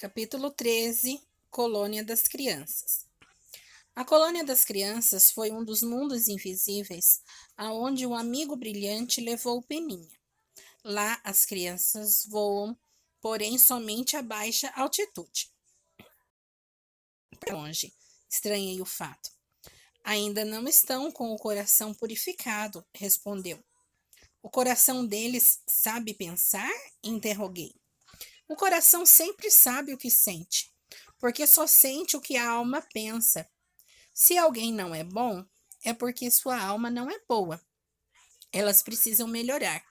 Capítulo 13. Colônia das Crianças. A Colônia das Crianças foi um dos mundos invisíveis aonde um amigo brilhante levou Peninha. Lá as crianças voam, porém somente a baixa altitude. Longe, estranhei o fato. Ainda não estão com o coração purificado, respondeu. O coração deles sabe pensar? Interroguei. O coração sempre sabe o que sente, porque só sente o que a alma pensa. Se alguém não é bom, é porque sua alma não é boa. Elas precisam melhorar.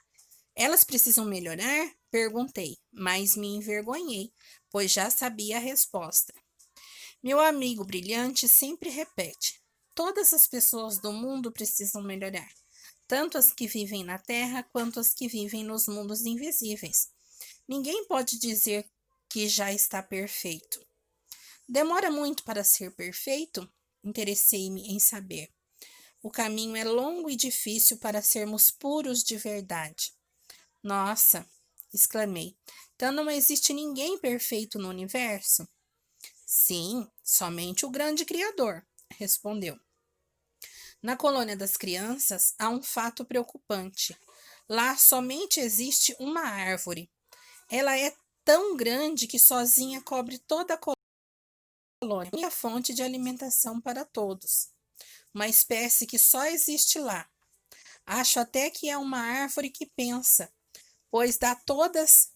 Elas precisam melhorar? Perguntei, mas me envergonhei, pois já sabia a resposta. Meu amigo brilhante sempre repete: todas as pessoas do mundo precisam melhorar, tanto as que vivem na Terra quanto as que vivem nos mundos invisíveis. Ninguém pode dizer que já está perfeito. Demora muito para ser perfeito? Interessei-me em saber. O caminho é longo e difícil para sermos puros de verdade. Nossa, exclamei. Então não existe ninguém perfeito no universo? Sim, somente o grande Criador, respondeu. Na colônia das crianças há um fato preocupante. Lá somente existe uma árvore. Ela é tão grande que sozinha cobre toda a colônia e a fonte de alimentação para todos. Uma espécie que só existe lá. Acho até que é uma árvore que pensa, pois dá todas.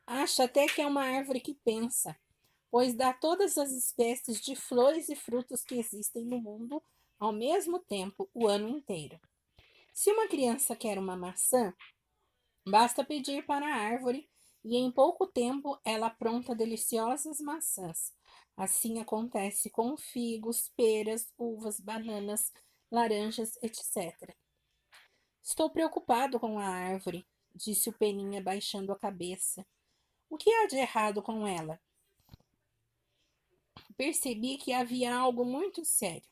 Acho até que é uma árvore que pensa, pois dá todas as espécies de flores e frutos que existem no mundo ao mesmo tempo, o ano inteiro. Se uma criança quer uma maçã, basta pedir para a árvore e em pouco tempo ela apronta deliciosas maçãs. Assim acontece com figos, peras, uvas, bananas, laranjas, etc. Estou preocupado com a árvore, disse o Peninha baixando a cabeça. O que há de errado com ela? Percebi que havia algo muito sério.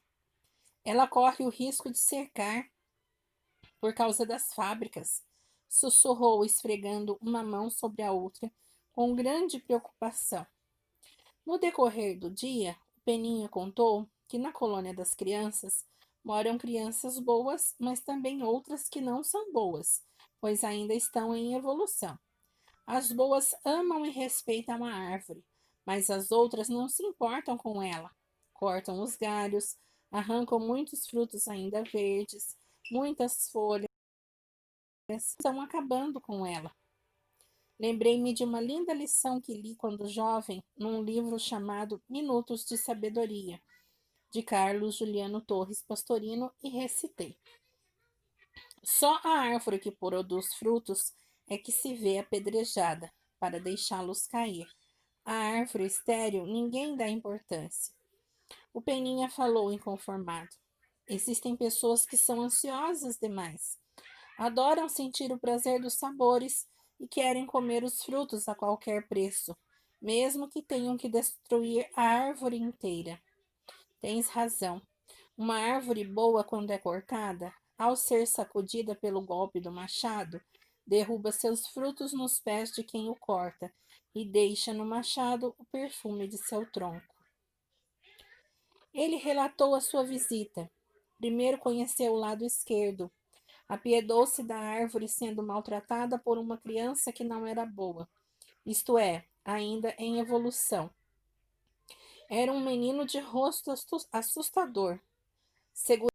Ela corre o risco de secar por causa das fábricas, sussurrou, esfregando uma mão sobre a outra, com grande preocupação. No decorrer do dia, o Peninha contou que na colônia das crianças moram crianças boas, mas também outras que não são boas, pois ainda estão em evolução. As boas amam e respeitam a árvore, mas as outras não se importam com ela. Cortam os galhos, arrancam muitos frutos ainda verdes, muitas folhas, estão acabando com ela. Lembrei-me de uma linda lição que li quando jovem num livro chamado Minutos de Sabedoria, de Carlos Juliano Torres Pastorino, e recitei. Só a árvore que produz frutos é que se vê apedrejada para deixá-los cair. A árvore estéril ninguém dá importância. O Peninha falou inconformado. Existem pessoas que são ansiosas demais. Adoram sentir o prazer dos sabores e querem comer os frutos a qualquer preço, mesmo que tenham que destruir a árvore inteira. Tens razão. Uma árvore boa, quando é cortada, ao ser sacudida pelo golpe do machado, derruba seus frutos nos pés de quem o corta e deixa no machado o perfume de seu tronco. Ele relatou a sua visita. Primeiro conheceu o lado esquerdo. Apiedou-se da árvore sendo maltratada por uma criança que não era boa, isto é, ainda em evolução. Era um menino de rosto assustador. Segurava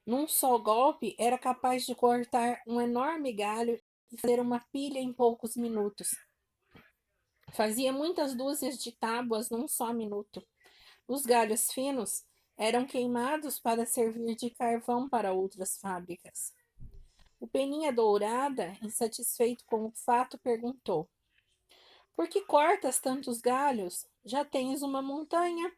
num só golpe, era capaz de cortar um enorme galho e fazer uma pilha em poucos minutos. Fazia muitas dúzias de tábuas num só minuto. Os galhos finos eram queimados para servir de carvão para outras fábricas. O Peninha Dourada, insatisfeito com o fato, perguntou: por que cortas tantos galhos? Já tens uma montanha.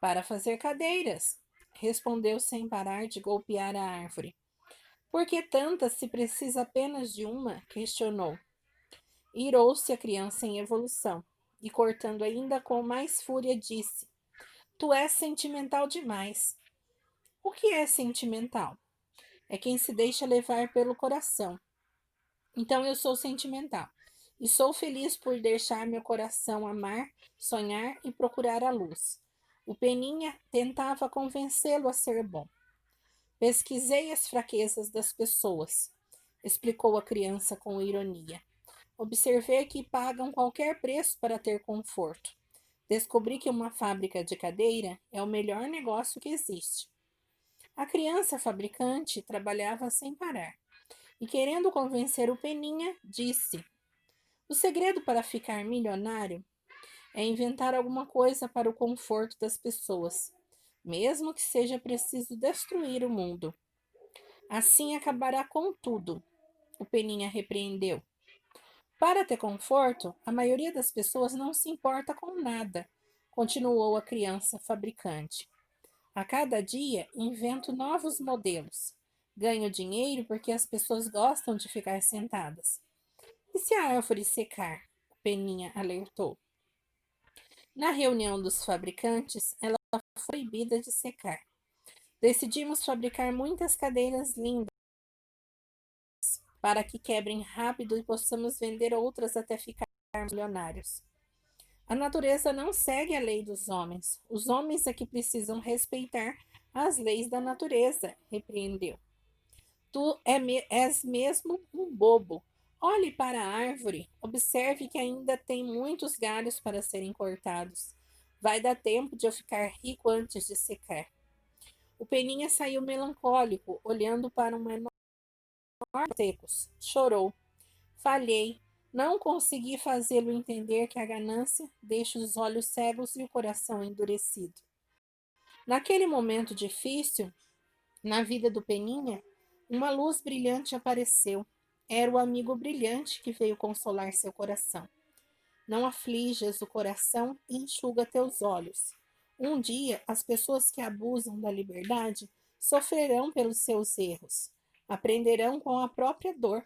Para fazer cadeiras, respondeu sem parar de golpear a árvore. Por que tantas se precisa apenas de uma? Questionou. Irou-se a criança em evolução e, cortando ainda com mais fúria, disse: Tu és sentimental demais. O que é sentimental? É quem se deixa levar pelo coração. Então eu sou sentimental. E sou feliz por deixar meu coração amar, sonhar e procurar a luz. O Peninha tentava convencê-lo a ser bom. Pesquisei as fraquezas das pessoas, explicou a criança com ironia. Observei que pagam qualquer preço para ter conforto. Descobri que uma fábrica de cadeira é o melhor negócio que existe. A criança fabricante trabalhava sem parar e, querendo convencer o Peninha, disse: o segredo para ficar milionário é inventar alguma coisa para o conforto das pessoas, mesmo que seja preciso destruir o mundo. Assim acabará com tudo, o Peninha repreendeu. Para ter conforto, a maioria das pessoas não se importa com nada, continuou a criança fabricante. A cada dia invento novos modelos. Ganho dinheiro porque as pessoas gostam de ficar sentadas. E se a árvore secar? O Peninha alertou. Na reunião dos fabricantes, ela foi proibida de secar. Decidimos fabricar muitas cadeiras lindas para que quebrem rápido e possamos vender outras até ficarmos milionários. A natureza não segue a lei dos homens. Os homens é que precisam respeitar as leis da natureza, repreendeu. És mesmo um bobo. Olhe para a árvore, observe que ainda tem muitos galhos para serem cortados. Vai dar tempo de eu ficar rico antes de secar. O Peninha saiu melancólico, olhando para uma enorme secos. Chorou. Falhei. Não consegui fazê-lo entender que a ganância deixa os olhos cegos e o coração endurecido. Naquele momento difícil, na vida do Peninha, uma luz brilhante apareceu. Era o amigo brilhante que veio consolar seu coração. Não aflijas o coração e enxuga teus olhos. Um dia, as pessoas que abusam da liberdade sofrerão pelos seus erros. Aprenderão com a própria dor.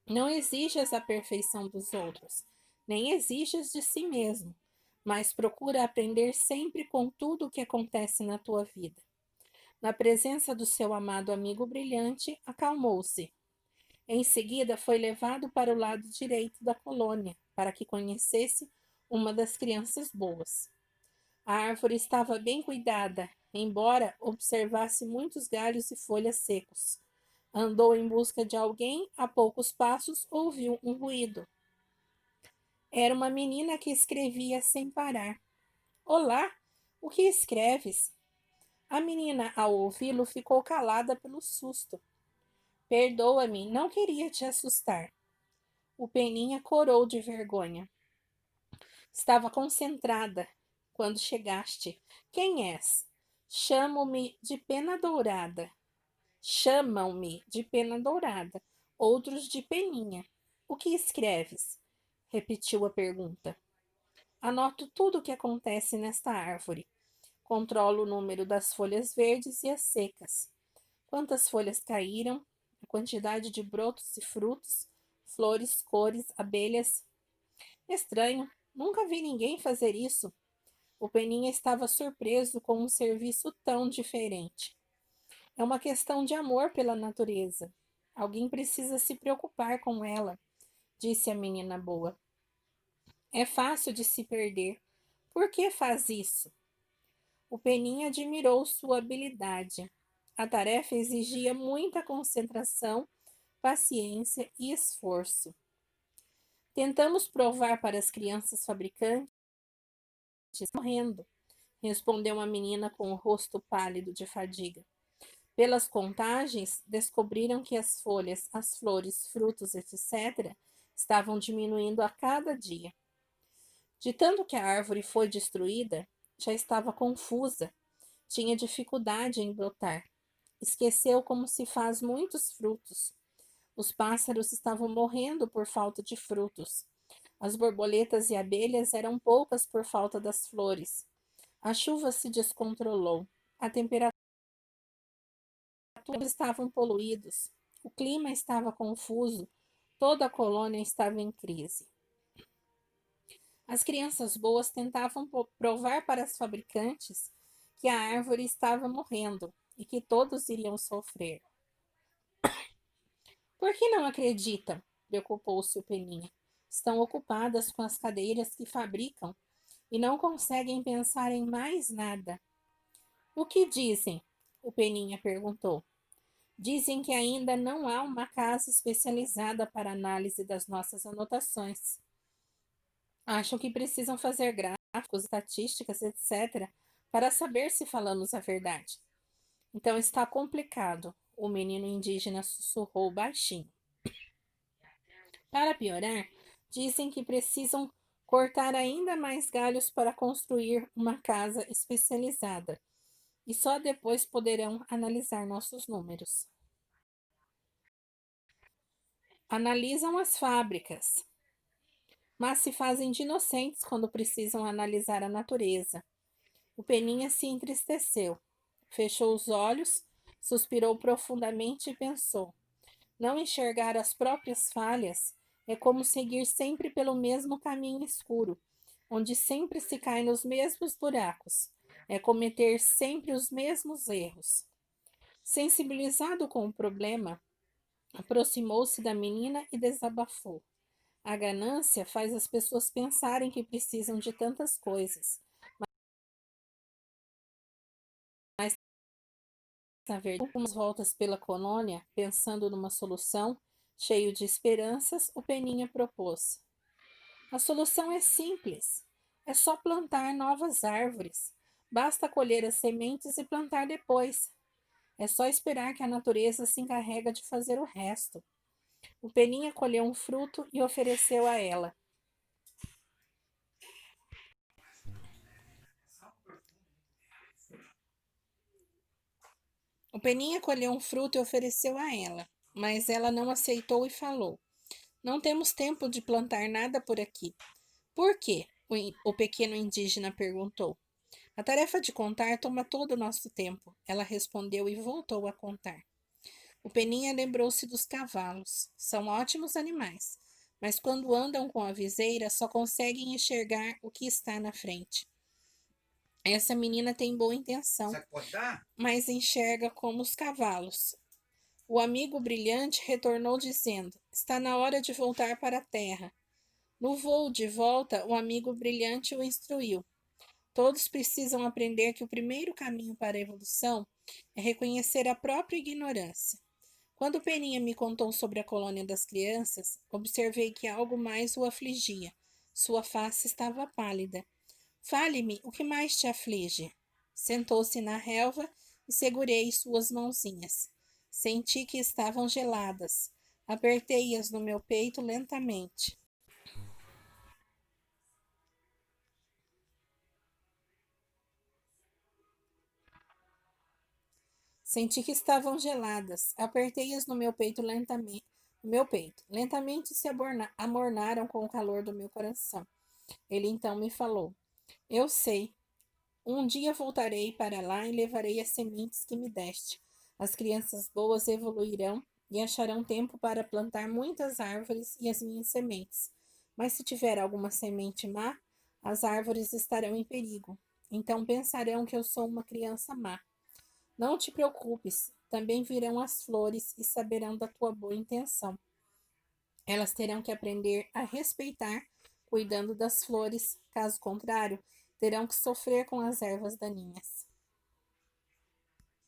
Não exijas a perfeição dos outros, nem exijas de si mesmo, mas procura aprender sempre com tudo o que acontece na tua vida. Na presença do seu amado amigo brilhante, acalmou-se. Em seguida, foi levado para o lado direito da colônia, para que conhecesse uma das crianças boas. A árvore estava bem cuidada, embora observasse muitos galhos e folhas secos. Andou em busca de alguém, a poucos passos ouviu um ruído. Era uma menina que escrevia sem parar. Olá, o que escreves? A menina, ao ouvi-lo, ficou calada pelo susto. Perdoa-me, não queria te assustar. O Peninha corou de vergonha. Estava concentrada quando chegaste. Quem és? Chamo-me de Pena Dourada. Chamam-me de Pena Dourada, outros de Peninha. O que escreves? Repetiu a pergunta. Anoto tudo o que acontece nesta árvore. Controlo o número das folhas verdes e as secas. Quantas folhas caíram, a quantidade de brotos e frutos, flores, cores, abelhas. Estranho, nunca vi ninguém fazer isso. O Peninha estava surpreso com um serviço tão diferente. É uma questão de amor pela natureza. Alguém precisa se preocupar com ela, disse a menina boa. É fácil de se perder. Por que faz isso? O Peninha admirou sua habilidade. A tarefa exigia muita concentração, paciência e esforço. Tentamos provar para as crianças fabricantes morrendo, respondeu a menina com o rosto pálido de fadiga. Pelas contagens, descobriram que as folhas, as flores, frutos, etc., estavam diminuindo a cada dia. De tanto que a árvore foi destruída, já estava confusa, tinha dificuldade em brotar. Esqueceu como se faz muitos frutos. Os pássaros estavam morrendo por falta de frutos. As borboletas e abelhas eram poucas por falta das flores. A chuva se descontrolou. A temperatura estavam poluídos. O clima estava confuso. Toda a colônia estava em crise. As crianças boas tentavam provar para as fabricantes que a árvore estava morrendo e que todos iriam sofrer. Por que não acreditam? Preocupou-se o Peninha. Estão ocupadas com as cadeiras que fabricam e não conseguem pensar em mais nada. O que dizem? O Peninha perguntou. Dizem que ainda não há uma casa especializada para análise das nossas anotações. Acham que precisam fazer gráficos, estatísticas, etc., para saber se falamos a verdade. Então está complicado, o menino indígena sussurrou baixinho. Para piorar, dizem que precisam cortar ainda mais galhos para construir uma casa especializada e só depois poderão analisar nossos números. Analisam as fábricas, mas se fazem de inocentes quando precisam analisar a natureza. O Peninha se entristeceu, fechou os olhos, suspirou profundamente e pensou: não enxergar as próprias falhas é como seguir sempre pelo mesmo caminho escuro, onde sempre se cai nos mesmos buracos. É cometer sempre os mesmos erros. Sensibilizado com o problema, aproximou-se da menina e desabafou. A ganância faz as pessoas pensarem que precisam de tantas coisas, mas na verdade, algumas voltas pela colônia, pensando numa solução, cheio de esperanças, o Peninha propôs. A solução é simples. É só plantar novas árvores. Basta colher as sementes e plantar depois. É só esperar que a natureza se encarrega de fazer o resto. O Peninha colheu um fruto e ofereceu a ela. O Peninha colheu um fruto e ofereceu a ela, mas ela não aceitou e falou: não temos tempo de plantar nada por aqui. Por quê? O pequeno indígena perguntou. A tarefa de contar toma todo o nosso tempo. Ela respondeu e voltou a contar. O Peninha lembrou-se dos cavalos. São ótimos animais, mas quando andam com a viseira só conseguem enxergar o que está na frente. Essa menina tem boa intenção, mas enxerga como os cavalos. O amigo brilhante retornou dizendo: está na hora de voltar para a terra. No voo de volta, o amigo brilhante o instruiu. Todos precisam aprender que o primeiro caminho para a evolução é reconhecer a própria ignorância. Quando Peninha me contou sobre a colônia das crianças, observei que algo mais o afligia. Sua face estava pálida. Fale-me, o que mais te aflige? Sentou-se na relva e segurei suas mãozinhas. Senti que estavam geladas. Apertei-as no meu peito lentamente. Senti que estavam geladas. Apertei-as no meu peito lentamente. No meu peito. Lentamente se amornaram com o calor do meu coração. Ele então me falou: eu sei. Um dia voltarei para lá e levarei as sementes que me deste. As crianças boas evoluirão e acharão tempo para plantar muitas árvores e as minhas sementes. Mas se tiver alguma semente má, as árvores estarão em perigo. Então pensarão que eu sou uma criança má. Não te preocupes, também virão as flores e saberão da tua boa intenção. Elas terão que aprender a respeitar, cuidando das flores, caso contrário, terão que sofrer com as ervas daninhas.